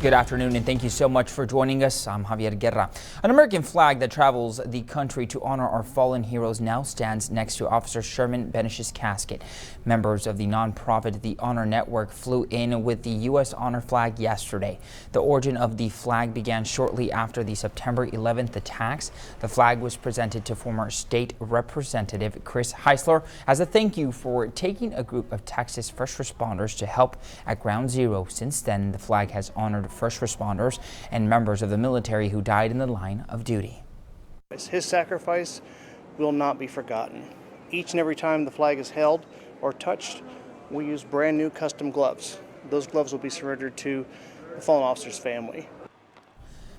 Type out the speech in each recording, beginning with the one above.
Good afternoon and thank you so much for joining us. I'm Javier Guerra. An American flag that travels the country to honor our fallen heroes now stands next to Officer Sherman Benys' casket. Members of the nonprofit The Honor Network flew in with the U.S. honor flag yesterday. The origin of the flag began shortly after the September 11th attacks. The flag was presented to former state representative Chris Heisler as a thank you for taking a group of Texas first responders to help at Ground Zero. Since then, the flag has honored first responders and members of the military who died in the line of duty. His sacrifice will not be forgotten. Each and every time the flag is held or touched, we use brand new custom gloves. Those gloves will be surrendered to the fallen officer's family.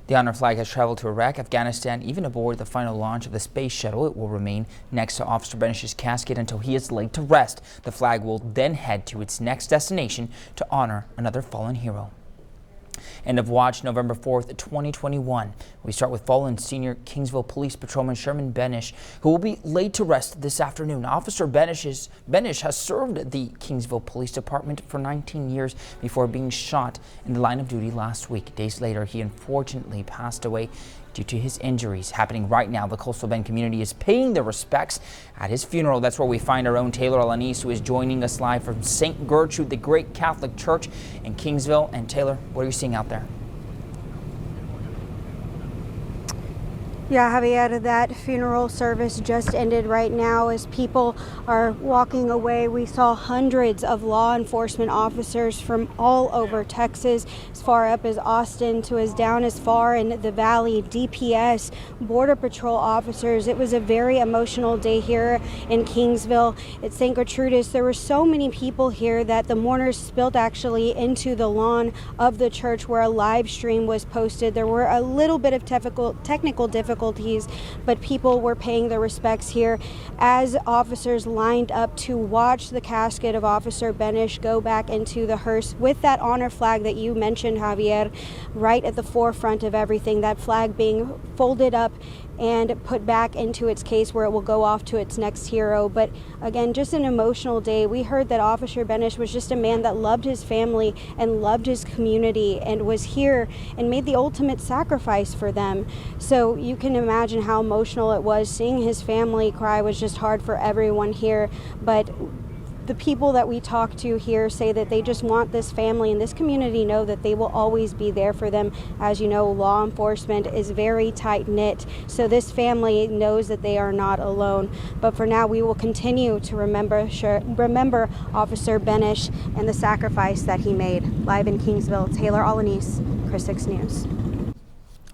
The honor flag has traveled to Iraq, Afghanistan, even aboard the final launch of the space shuttle. It will remain next to Officer Benys' casket until he is laid to rest. The flag will then head to its next destination to honor another fallen hero. End of watch November 4th, 2021. We start with fallen senior Kingsville Police Patrolman Sherman Benys, who will be laid to rest this afternoon. Officer Benys has served the Kingsville Police Department for 19 years before being shot in the line of duty last week. Days later, he unfortunately passed away due to his injuries. Happening right now, the Coastal Bend community is paying their respects at his funeral. That's where we find our own Taylor Alanis, who is joining us live from St. Gertrude, the great Catholic Church in Kingsville. And Taylor, what are you seeing out there? Yeah, Javier, that funeral service just ended right now. As people are walking away, we saw hundreds of law enforcement officers from all over Texas, as far up as Austin to as down as far in the valley, DPS, Border Patrol officers. It was a very emotional day here in Kingsville at St. Gertrudis. There were so many people here that the mourners spilled actually into the lawn of the church where a live stream was posted. There were a little bit of technical difficulties, but people were paying their respects here as officers lined up to watch the casket of Officer Benys go back into the hearse with that honor flag that you mentioned, Javier, right at the forefront of everything. That flag being folded up and put back into its case where it will go off to its next hero. But again, just an emotional day. We heard that Officer Benys was just a man that loved his family and loved his community and was here and made the ultimate sacrifice for them. So you can imagine how emotional it was. Seeing his family cry was just hard for everyone here. But the people that we talk to here say that they just want this family and this community know that they will always be there for them. As you know, law enforcement is very tight-knit, so this family knows that they are not alone. But for now, we will continue to remember Officer Benys and the sacrifice that he made. Live in Kingsville, Taylor Alanis, Chris 6 News.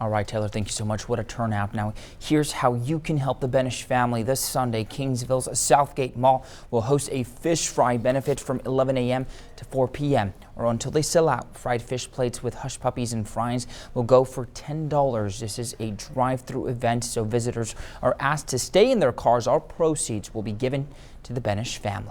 All right, Taylor, thank you so much. What a turnout. Now, here's how you can help the Benys family. This Sunday, Kingsville's Southgate Mall will host a fish fry benefit from 11 a.m. to 4 p.m. or until they sell out. Fried fish plates with hush puppies and fries will go for $10. This is a drive-through event, so visitors are asked to stay in their cars. All proceeds will be given to the Benys family.